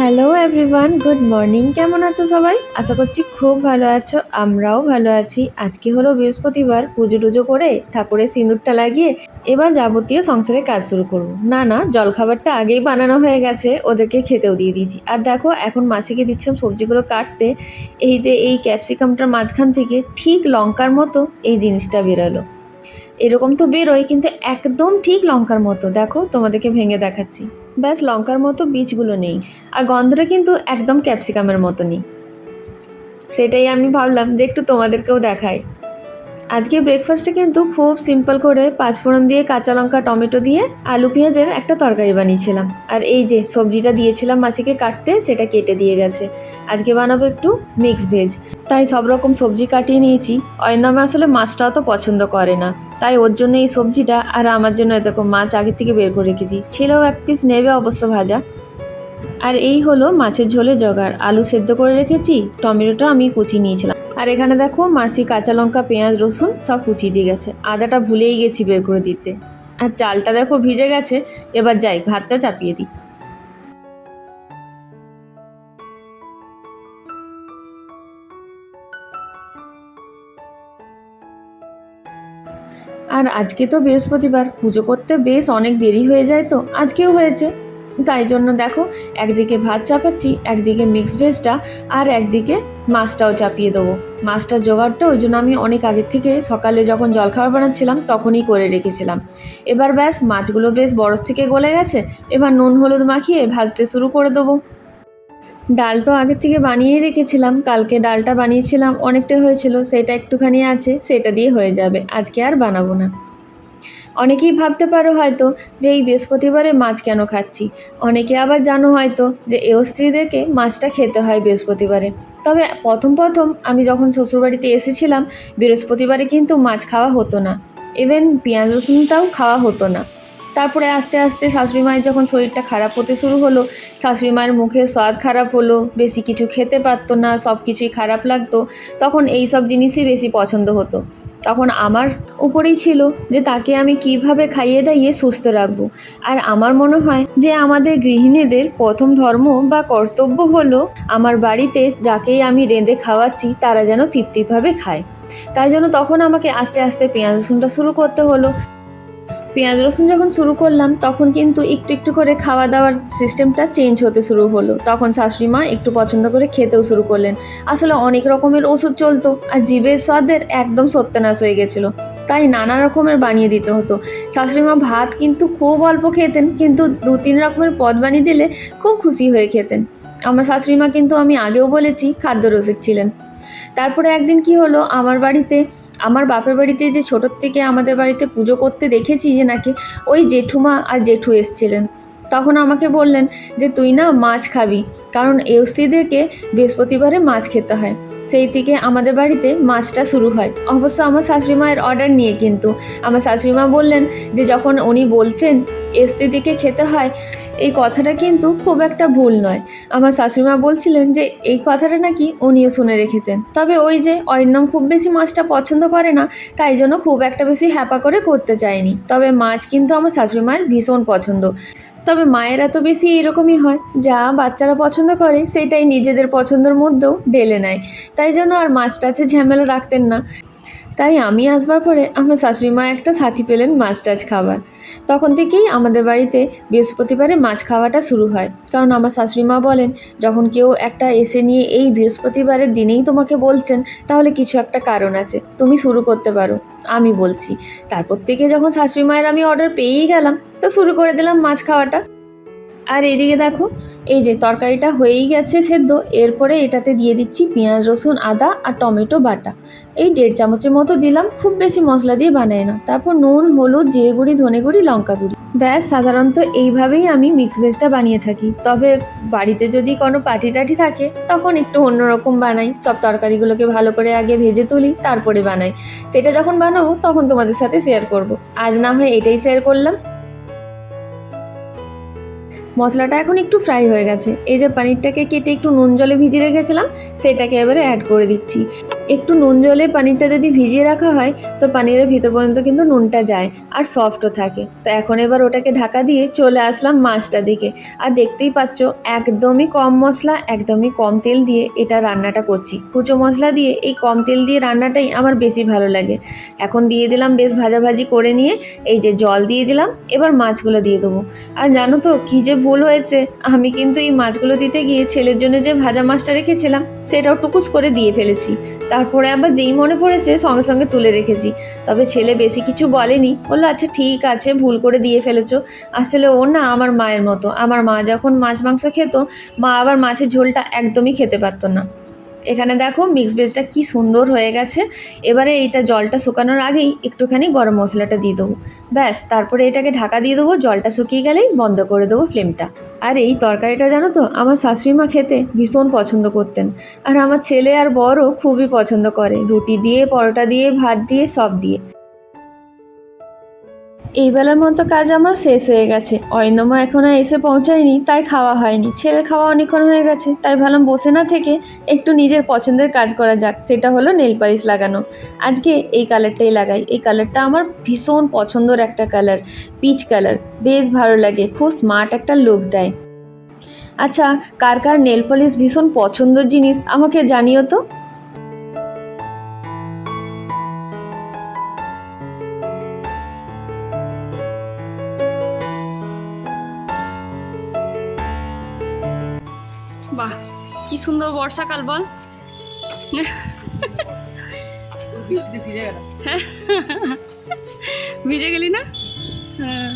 Hello everyone, good morning. কেমন আছো সবাই? আশা করছি খুব ভালো আছো। আমরাও ভালো আছি। আজকে হলো বৃহস্পতিবার, পুজো টুজো করে ঠাকুরের সিঁদুরটা লাগিয়ে এবার যাবতীয় সংসারের কাজ শুরু করব। না, জলখাবারটা আগেই বানানো হয়ে গেছে, ওদেরকে খেতেও দিয়ে দিয়েছি। আর দেখো এখন মাসিকে দিচ্ছিলাম সবজিগুলো কাটতে। এই যে এই ক্যাপসিকামটার মাঝখান থেকে ঠিক লঙ্কার মতো এই জিনিসটা বেরোলো। এরকম তো বেরোয়, কিন্তু একদম ঠিক লঙ্কার মতো। দেখো তোমাদেরকে ভেঙে দেখাচ্ছি। ব্যাস লঙ্কার মতো বীজগুলো নেই, আর গন্ধটা কিন্তু একদম ক্যাপসিকামের মতনই। সেটাই আমি ভাবলাম যে একটু তোমাদেরকেও দেখাই। আজকে ব্রেকফাস্টে কিন্তু খুব সিম্পল করে পাঁচফোড়ন দিয়ে, কাঁচা লঙ্কা, টমেটো দিয়ে আলু পেঁয়াজের একটা তরকারি বানিয়েছিলাম। আর এই যে সবজিটা দিয়েছিলাম মাসিকে কাটতে, সেটা কেটে দিয়ে গেছে। আজকে বানাবো একটু মিক্স ভেজ, তাই সব রকম সবজি কাটিয়ে নিয়েছি। অয়নামে আসলে মাছটা অত পছন্দ করে না, তাই ওর জন্য এই সবজিটা, আর আমার জন্য এরকম মাছ আগের থেকে বের করে রেখেছি। ছেলেও এক পিস নেবে অবশ্য ভাজা। আর এই হলো মাছের ঝোলে জোগাড়। আলু সেদ্ধ করে রেখেছি, টমেটোটা আমি কুচিয়ে নিয়েছিলাম। আর এখানে দেখো মাসি কাঁচা লঙ্কা, পেঁয়াজ, রসুন সব কুচিয়ে দিয়ে গেছে। আদাটা ভুলেই গেছি বের করে দিতে। আর চালটা দেখো ভিজে গেছে। এবার যাই ভাতটা চাপিয়ে দিই। আর আজকে তো বৃহস্পতিবার, পুজো করতে বেশ অনেক দেরি হয়ে যায়, তো আজকেও হয়েছে। তাই জন্য দেখো একদিকে ভাত চাপাচ্ছি, একদিকে মিক্স ভেজটা, আর একদিকে মাছটাও চাপিয়ে দেবো। মাছটার জোগাড়টা ওই জন্য আমি অনেক আগের থেকে সকালে যখন জলখাবার বানাচ্ছিলাম তখনই করে রেখেছিলাম। এবার ব্যাস মাছগুলো বেশ বরফ থেকে গলে গেছে। এবার নুন হলুদ মাখিয়ে ভাজতে শুরু করে দেবো। ডাল তো আগের থেকে বানিয়েই রেখেছিলাম, কালকে ডালটা বানিয়েছিলাম, অনেকটা হয়েছিল, সেটা একটুখানি আছে, সেটা দিয়ে হয়ে যাবে। আজকে আর বানাবো না। অনেকেই ভাবতে পারো হয়তো যে এই বৃহস্পতিবারে মাছ কেন খাচ্ছি। অনেকে আবার জানো হয়তো যে স্ত্রীদেরকে মাছটা খেতে হয় বৃহস্পতিবারে। তবে প্রথম আমি যখন শ্বশুরবাড়িতে এসেছিলাম, বৃহস্পতিবারে কিন্তু মাছ খাওয়া হতো না। ইভেন পেঁয়াজ রসুনটাও খাওয়া হতো না। তারপরে আস্তে আস্তে শাশুড়ি মায়ের যখন শরীরটা খারাপ হতে শুরু হলো, শাশুড়ি মায়ের মুখের স্বাদ খারাপ হলো, বেশি কিছু খেতে পারতো না, সব কিছুই খারাপ লাগতো, তখন এই সব জিনিসই বেশি পছন্দ হতো। তখন আমার উপরেই ছিল যে তাকে আমি কিভাবে খাইয়ে দাইয়ে সুস্থ রাখবো। আর আমার মনে হয় যে আমাদের গৃহিণীদের প্রথম ধর্ম বা কর্তব্য হলো আমার বাড়িতে যাকেই আমি রেঁধে খাওয়াচ্ছি তারা যেন তৃপ্তিভাবে খায়। তাই জন্য তখন আমাকে আস্তে আস্তে পেঁয়াজ রসুনটা শুরু করতে হলো। পেঁয়াজ রসুন যখন শুরু করলাম তখন কিন্তু একটু একটু করে খাওয়া দাওয়ার সিস্টেমটা চেঞ্জ হতে শুরু হলো। তখন শাশুড়ি মা একটু পছন্দ করে খেতেও শুরু করলেন। আসলে অনেক রকমের ওষুধ চলতো, আর জিভের স্বাদের একদম সত্যানাশ হয়ে গেছিলো, তাই নানা রকমের বানিয়ে দিতে হতো। শাশুড়ি মা ভাত কিন্তু খুব অল্প খেতেন, কিন্তু 2-3 রকমের পদ বানিয়ে দিলে খুব খুশি হয়ে খেতেন। আমার শাশুড়ি মা কিন্তু, আমি আগেও বলেছি, খাদ্যরসিক ছিলেন। তারপরে একদিন কি হলো, আমার বাড়িতে, আমার বাপের বাড়িতে যে ছোটোর থেকে আমাদের বাড়িতে পুজো করতে দেখেছি যে নাকি ওই জেঠুমা আর জেঠু এসছিলেন। তখন আমাকে বললেন যে তুই না মাছ খাবি, কারণ স্ত্রীদেরকে বৃহস্পতিবারে মাছ খেতে হয়। সেই থেকে আমাদের বাড়িতে মাছটা শুরু হয়, অবশ্য আমার শাশুড়ি মায়ের অর্ডার নিয়ে। কিন্তু আমার শাশুড়ি মা বললেন যে যখন উনি বলছেন স্ত্রীদিকে খেতে হয়, এই কথাটা কিন্তু খুব একটা ভুল নয়। আমার শাশুড়িমা বলছিলেন যে এই কথাটা নাকি উনিও শুনে রেখেছেন। তবে ওই যে অরিন্দম খুব বেশি মাছটা পছন্দ করে না, তাই জন্য খুব একটা বেশি হ্যাপা করে করতে চায়নি। তবে মাছ কিন্তু আমার শাশুড়ি মায়ের ভীষণ পছন্দ। তবে মায়েরা তো বেশি এরকমই হয়, যা বাচ্চারা পছন্দ করে সেটাই নিজেদের পছন্দের মধ্যেও ঢেলে নেয়। তাই জন্য আর মাছ টাছে ঝামেলা রাখতেন না। তাই আমি আসবার পরে আমার শাশুড়ি মা একটা সাথী পেলেন মাছ টাছ খাবার। তখন থেকেই আমাদের বাড়িতে বৃহস্পতিবারে মাছ খাওয়াটা শুরু হয়। কারণ আমার শাশুড়ি মা বলেন, যখন কেউ একটা এসে নিয়ে এই বৃহস্পতিবারের দিনেই তোমাকে বলছেন, তাহলে কিছু একটা কারণ আছে, তুমি শুরু করতে পারো, আমি বলছি। তারপর থেকে যখন শাশুড়ি মায়ের আমি অর্ডার পেয়েই গেলাম, তো শুরু করে দিলাম মাছ খাওয়াটা। আর এদিকে দেখো এই যে তরকারিটা হয়েই গেছে সেদ্ধ। এরপরে এটাতে দিয়ে দিচ্ছি পেঁয়াজ রসুন আদা আর টমেটো বাটা। এই 1.5 চামচের মতো দিলাম, খুব বেশি মশলা দিয়ে বানাই না। তারপর নুন হলুদ জিরে গুঁড়ি ধনে গুঁড়ি লঙ্কা গুঁড়ি, ব্যাস। সাধারণত এইভাবেই আমি মিক্স ভেজটা বানিয়ে থাকি। তবে বাড়িতে যদি কোনো পার্টি টাটি থাকে তখন একটু অন্যরকম বানাই। সব তরকারিগুলোকে ভালো করে আগে ভেজে তুলি, তারপরে বানাই। সেটা যখন বানাবো তখন তোমাদের সাথে শেয়ার করব। আজ না হয় এটাই শেয়ার করলাম। মশলাটা এখন একটু ফ্রাই হয়ে গেছে। এই যে পনিরটাকে কেটে একটু নুন জলে ভিজিয়ে রেখেছিলাম সেটাকে এবারে অ্যাড করে দিচ্ছি। একটু নুন জলে পনিরটা যদি ভিজিয়ে রাখা হয় তো পনিরের ভিতর পর্যন্ত কিন্তু নুনটা যায় আর সফটও থাকে। তো এখন এবার ওটাকে ঢাকা দিয়ে চলে আসলাম মাছটা দিকে। আর দেখতেই পাচ্ছ একদমই কম মশলা, একদমই কম তেল দিয়ে এটা রান্নাটা করছি। কুচো মশলা দিয়ে এই কম তেল দিয়ে রান্নাটাই আমার বেশি ভালো লাগে। এখন দিয়ে দিলাম বেশ ভাজাভাজি করে নিয়ে এই যে জল দিয়ে দিলাম। এবার মাছগুলো দিয়ে দেবো। আর জানো তো কী যে ভুল হয়েছে, আমি কিন্তু এই মাছগুলো দিতে গিয়ে ছেলের জন্য যে ভাজা মাছটা রেখেছিলাম সেটাও টুকুস করে দিয়ে ফেলেছি। তারপরে আবার যেই মনে পড়েছে সঙ্গে সঙ্গে তুলে রেখেছি। তবে ছেলে বেশি কিছু বলেনি, বললো আচ্ছা ঠিক আছে ভুল করে দিয়ে ফেলেছো। আসলে ও না আমার মায়ের মতো, আমার মা যখন মাছ মাংস খেত মা আবার মাছের ঝোলটা একদমই খেতে পারতো না। এখানে দেখো মিক্স ভেজটা কি সুন্দর হয়ে গেছে। এবারে এইটা জলটা শুকানোর আগেই একটুখানি গরম মশলাটা দিয়ে দেবো। ব্যাস, তারপরে এটাকে ঢাকা দিয়ে দেবো। জলটা শুকিয়ে গেলেই বন্ধ করে দেবো ফ্লেমটা। আর এই তরকারিটা জানো তো আমার শাশুড়ি মা খেতে ভীষণ পছন্দ করতেন। আর আমার ছেলে আর বড়ও খুবই পছন্দ করে, রুটি দিয়ে, পরোটা দিয়ে, ভাত দিয়ে, সব দিয়ে। এই বেলার মতো কাজ আমার শেষ হয়ে গেছে। অরিন্দমা এখনো এসে পৌঁছায়নি, তাই খাওয়া হয়নি। ছেলে খাওয়া অনেকক্ষণ হয়ে গেছে, তাই ভাবলাম বসে না থেকে একটু নিজের পছন্দের কাজ করা যাক। সেটা হলো নেল পালিশ লাগানো। আজকে এই কালারটাই লাগাই। এই কালারটা আমার ভীষণ পছন্দের একটা কালার, পিচ কালার। বেশ ভালো লাগে, খুব স্মার্ট একটা লুক দেয়। আচ্ছা, কার কার নেল পলিশ ভীষণ পছন্দের জিনিস আমাকে জানিও তো। বাহ, কি সুন্দর বর্ষাকাল বল। ভিজে গেলি না? হ্যাঁ।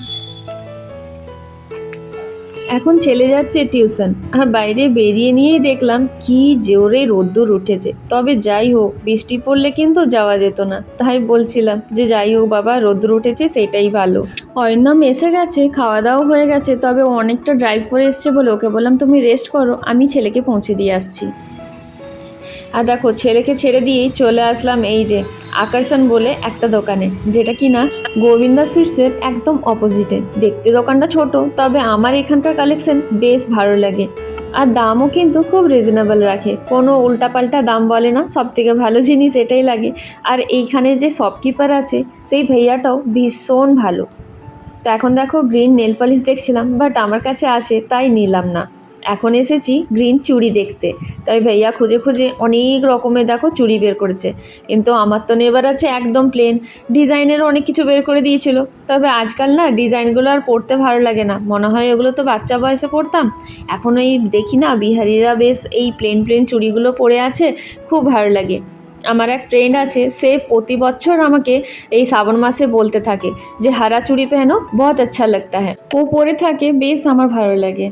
এখন ছেলে যাচ্ছে টিউশন, আর বাইরে বেরিয়ে নিয়েই দেখলাম কি জোরে রোদ্দুর উঠেছে। তবে যাই হোক, বৃষ্টি পড়লে কিন্তু যাওয়া যেত না, তাই বলছিলাম যে যাই হোক বাবা, রোদ্দুর উঠেছে সেটাই ভালো। অরিন্দম এসে গেছে, খাওয়া দাওয়া হয়ে গেছে, তবে ও অনেকটা ড্রাইভ করে এসছে বলে ওকে বললাম তুমি রেস্ট করো, আমি ছেলেকে পৌঁছে দিয়ে আসছি। আর দেখো ছেলেকে ছেড়ে দিয়েই চলে আসলাম এই যে আকর্ষণ বলে একটা দোকানে, যেটা কিনা গোবিন্দা সুইটসের একদম অপোজিটে। দেখতে দোকানটা ছোট, তবে আমার এখানকার কালেকশন বেশ ভালো লাগে। আর দামও কিন্তু খুব রিজনেবল রাখে, কোনো উল্টাপাল্টা দাম বলে না। সব থেকে ভালো জিনিস এটাই লাগে। আর এইখানে যে শপকিপার আছে সেই ভাইয়াটাও ভীষণ ভালো। তো এখন দেখো গ্রিন নেল পলিশ দেখছিলাম, বাট আমার কাছে আছে তাই নিলাম না। এখন এসেছি গ্রিন চুড়ি দেখতে, তাই ভাইয়া খুঁজে খুঁজে অনেক রকমের দেখো চুড়ি বের করেছে। কিন্তু আমার তো নেবার আছে একদম প্লেন। ডিজাইনেরও অনেক কিছু বের করে দিয়েছিল, তবে আজকাল না ডিজাইনগুলো আর পরতে ভালো লাগে না। মনে হয় এগুলো তো বাচ্চা বয়সে পরতাম। এখন এই দেখি না বিহারিরা বেশ এই প্লেন প্লেন চুড়িগুলো পরে আছে, খুব ভালো লাগে। আমার এক ফ্রেন্ড আছে, সে প্রতি বছর আমাকে এই শ্রাবণ মাসে বলতে থাকে যে হারা চুড়ি পেহনো বহুত আচ্ছা লাগতা হ্যাঁ। ও পরে থাকে, বেশ আমার ভালো লাগে,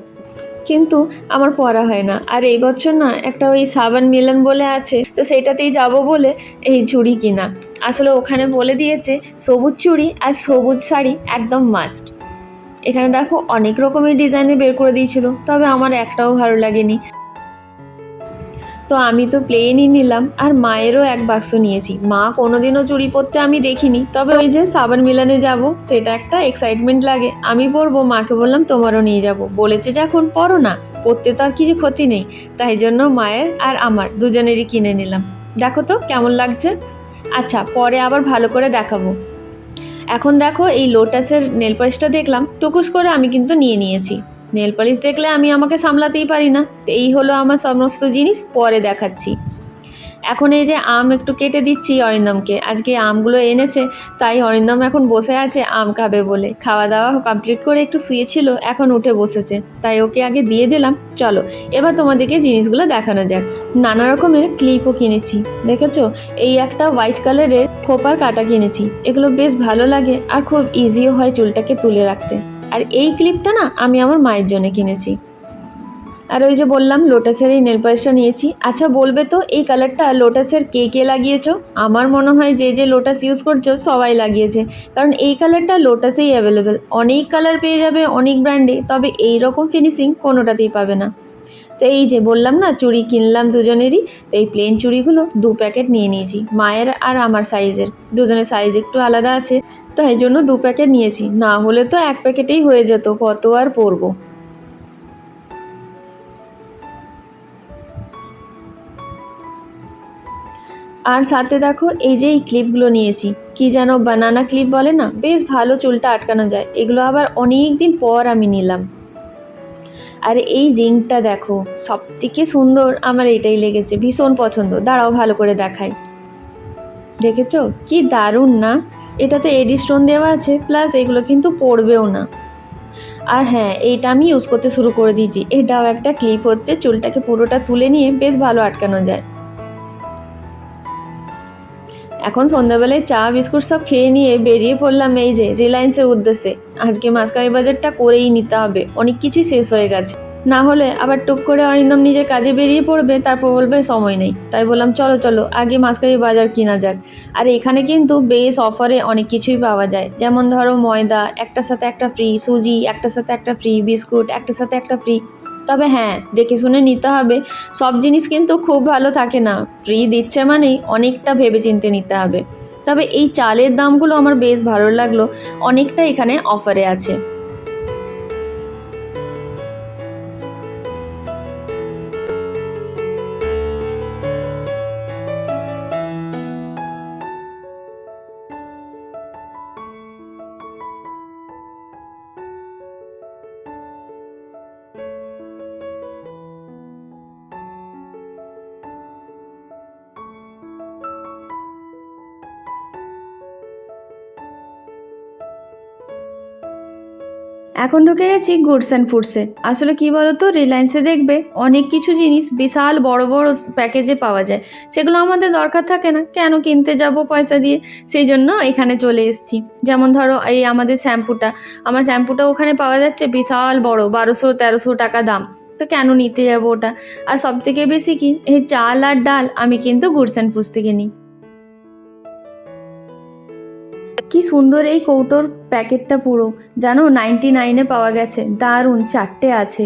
কিন্তু আমার পরা হয় না। আর এই বছর না একটা ওই সাবান মিলন বলে আছে, তো সেইটাতেই যাব বলে এই চুড়ি কিনা। আসলে ওখানে বলে দিয়েছে সবুজ চুড়ি আর সবুজ শাড়ি একদম মাস্ট। এখানে দেখো অনেক রকমের ডিজাইনে বের করে দিয়েছিল, তবে আমার একটাও ভালো লাগেনি। তো আমি তো প্লেনই নিলাম। আর মায়েরও এক বাক্স নিয়েছি। মা কোনোদিনও চুড়ি পরতে আমি দেখিনি, তবে ওই যে সাবান মিলানে যাব সেটা একটা এক্সাইটমেন্ট লাগে। আমি পরবো, মাকে বললাম তোমারও নিয়ে যাব, বলেছে যখন পরো না, পরতে তো আর কিছু ক্ষতি নেই। তাই জন্য মায়ের আর আমার দুজনেরই কিনে নিলাম। দেখো তো কেমন লাগছে। আচ্ছা, পরে আবার ভালো করে দেখাবো। এখন দেখো এই লোটাসের নেল পলিশটা দেখলাম, টুকুস করে আমি কিন্তু নিয়ে নিয়েছি। নেল পলিশ দেখলে আমি আমাকে সামলাতেই পারি না। তো এই হলো আমার সমস্ত জিনিস, পরে দেখাচ্ছি। এখন এই যে আম একটু কেটে দিচ্ছি অরিন্দমকে। আজকে আমগুলো এনেছে, তাই অরিন্দম এখন বসে আছে আম খাবে বলে। খাওয়া দাওয়া কমপ্লিট করে একটু শুয়েছিল, এখন উঠে বসেছে, তাই ওকে আগে দিয়ে দিলাম। চলো এবার তোমাদেরকে জিনিসগুলো দেখানো যাক। নানা রকমের ক্লিপও কিনেছি, দেখেছো? এই একটা হোয়াইট কালারের খোপার কাটা কিনেছি। এগুলো বেশ ভালো লাগে আর খুব ইজিও হয় চুলটাকে তুলে রাখতে। আর এই ক্লিপটা না আমি আমার মায়ের জন্য কিনেছি। আর ওই যে বললাম লোটাসের এই নেল পলিশটা নিয়েছি। আচ্ছা বলবে তো এই কালারটা লোটাসের কে কে লাগিয়েছো? আমার মনে হয় যে যে লোটাস ইউজ করছো সবাই লাগিয়েছে, কারণ এই কালারটা লোটাসেই অ্যাভেলেবেল। অনেক কালার পেয়ে যাবে অনেক ব্র্যান্ডে, তবে এই রকম ফিনিশিং কোনোটাতেই পাবে না। তো এই যে বললাম না চুড়ি কিনলাম দুজনেরই, তো এই প্লেন চুড়িগুলো 2 প্যাকেট নিয়ে নিয়েছি, মায়ের আর আমার সাইজের। দুজনের সাইজ একটু আলাদা আছে, তাই জন্য 2 প্যাকেট নিয়েছি। না হলে তো 1 প্যাকেটেই হয়ে যেত, কত আর পরবো। আর সাথে দেখো এই যে এই ক্লিপগুলো নিয়েছি, কি যেন বানানা ক্লিপ বলে না, বেশ ভালো চুলটা আটকানো যায়, এগুলো আবার অনেক দিন পর আমি নিলাম। আর এই রিংটা দেখো, সব থেকে সুন্দর আমার এটাই লেগেছে, ভীষণ পছন্দ। দাঁড়াও ভালো করে দেখাই। দেখেছো কি দারুণ না? এটাতে এডি স্টোন দেওয়া আছে, প্লাস এগুলো কিন্তু পড়বেও না। আর হ্যাঁ, এইটা আমি ইউজ করতে শুরু করে দিয়েছি। এটাও একটা ক্লিপ হচ্ছে, চুলটাকে পুরোটা তুলে নিয়ে বেশ ভালো আটকানো যায়। এখন সন্ধ্যাবেলায় চা বিস্কুট সব খেয়ে নিয়ে বেরিয়ে পড়লাম এই যে রিলায়েন্সের উদ্দেশ্যে। আজকে মাসকাবাড়ি বাজারটা করেই নিতে হবে, অনেক কিছুই শেষ হয়ে গেছে। না হলে আবার টুক করে অরিন্দম নিজের কাজে বেরিয়ে পড়বে, তারপর বলবে সময় নেই। তাই বললাম চলো চলো আগে মাসকাবাড়ি বাজার কিনা যাক। আর এখানে কিন্তু বেশ অফারে অনেক কিছুই পাওয়া যায়, যেমন ধরো ময়দা একটার সাথে একটা ফ্রি, সুজি একটার সাথে একটা ফ্রি, বিস্কুট একটার সাথে একটা ফ্রি। তবে হ্যাঁ, দেখে শুনে নিতে হবে, সব জিনিস কিন্তু খুব ভালো থাকে না। ফ্রি দিচ্ছে মানেই অনেকটা ভেবেচিন্তে নিতে হবে। তবে এই চালের দামগুলো আমার বেশ ভালো লাগলো, অনেকটা এখানে অফারে আছে। এখন ঢুকে গেছি গুডস অ্যান্ড ফুডসে। আসলে কি বলতো, রিলায়েন্সে দেখবে অনেক কিছু জিনিস বিশাল বড় বড় প্যাকেজে পাওয়া যায়, সেগুলো আমাদের দরকার থাকে না, কেন কিনতে যাব পয়সা দিয়ে। সেই জন্য এখানে চলে এসেছি। যেমন ধরো এই আমাদের শ্যাম্পুটা, আমার শ্যাম্পুটা ওখানে পাওয়া যাচ্ছে বিশাল বড়, 1200-1300 টাকা দাম। তো কেন নিতে যাবো ওটা? আর সব থেকে বেশি কি, এই চাল আর ডাল আমি কিন্তু গুডস অ্যান্ড ফুডস থেকে নিই। কি সুন্দর এই কৌটোর প্যাকেটটা, পুরো জানো 99-এ পাওয়া গেছে, দারুণ, 4টে আছে।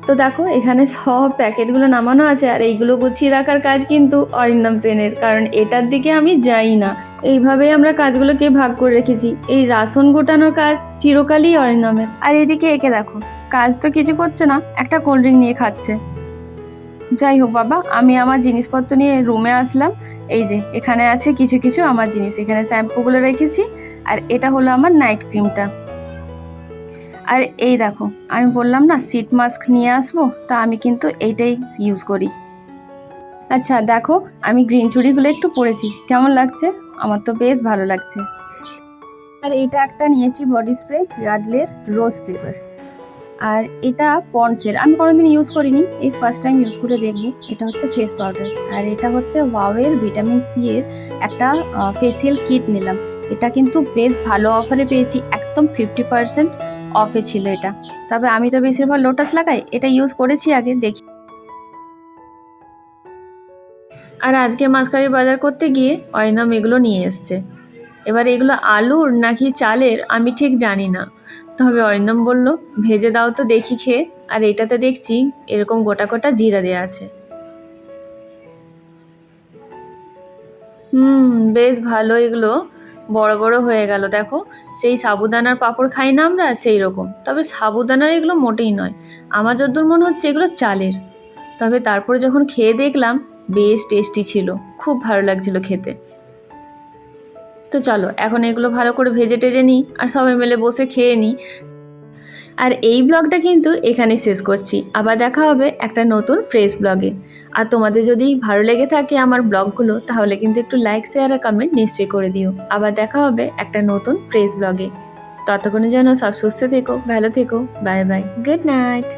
তো দেখো এখানে সব প্যাকেটগুলো নামানো আছে, আর এইগুলো গুছিয়ে রাখার কাজ কিন্তু অরিন্দম সেনের, কারণ এটার দিকে আমি যাই না। এইভাবেই আমরা কাজগুলোকে ভাগ করে রেখেছি। এই রাশন গোটানোর কাজ চিরকালই অরিন্দমের। আর এদিকে একে দেখো, কাজ তো কিছু করছে না, একটা কোল্ড ড্রিঙ্ক নিয়ে খাচ্ছে। যাই হোক বাবা, আমি আমার জিনিসপত্র নিয়ে রুমে আসলাম। এই যে এখানে আছে কিছু কিছু আমার জিনিস, এখানে শ্যাম্পুগুলো রেখেছি, আর এটা হলো আমার নাইট ক্রিমটা। আর এই দেখো, আমি বললাম না শীট মাস্ক নিয়ে আসবো, তা আমি কিন্তু এইটাই ইউজ করি। আচ্ছা দেখো, আমি গ্রিন চুড়িগুলো একটু পরেছি, কেমন লাগছে? আমার তো বেশ ভালো লাগছে। আর এটা একটা নিয়েছি বডি স্প্রে, ইয়ার্ডলের রোজ ফ্লেভার। আর এটা পন্ডসের, আমি কোনোদিন ইউজ করিনি, এই ফার্স্ট টাইম ইউজ করে দেখবো। এটা হচ্ছে ফেস পাউডার। আর এটা হচ্ছে ওয়াওয়ের ভিটামিন সি এর একটা ফেসিয়াল কিট নিলাম। এটা কিন্তু বেশ ভালো অফারে পেয়েছি, একদম 50% অফে ছিল এটা। তবে আমি তো বেশিরভাগ লোটাস লাগাই, এটা ইউজ করেছি আগে, দেখি। আর আজকে মাসকাবাড়ি বাজার করতে গিয়ে অরিন্দম এগুলো নিয়ে এসছে। এবার এগুলো আলুর নাকি চালের আমি ঠিক জানি না, তবে অরিন্দম বলল ভেজে দাও তো দেখি খেয়ে। আর এটাতে দেখছি এরকম গোটা গোটা জিরা দেওয়া আছে। বেশ ভালো, এগুলো বড় বড় হয়ে গেল দেখো। সেই সাবুদানার পাঁপড় খাই না আমরা, সেই রকম। তবে সাবুদানার এগুলো মোটেই নয়, আমার যতদূর মনে হচ্ছে এগুলো চালের। তবে তারপরে যখন খেয়ে দেখলাম বেশ টেস্টি ছিল, খুব ভালো লাগছিল খেতে। তো চলো এখন এগুলো ভালো করে ভেজে টেজে নিই, আর সবাই মিলে বসে খেয়ে নিই। আর এই ব্লগটা কিন্তু এখানে শেষ করছি, আবার দেখা হবে একটা নতুন ফ্রেশ ব্লগে। আর তোমাদের যদি ভালো লেগে থাকে আমার ব্লগগুলো, তাহলে কিন্তু একটু লাইক শেয়ার আর কমেন্ট নিশ্চয়ই করে দিও। আবার দেখা হবে একটা নতুন ফ্রেশ ব্লগে। ততক্ষণের জন্য সব সুস্থ থেকো, ভালো থেকো, বাই বাই, গুড নাইট।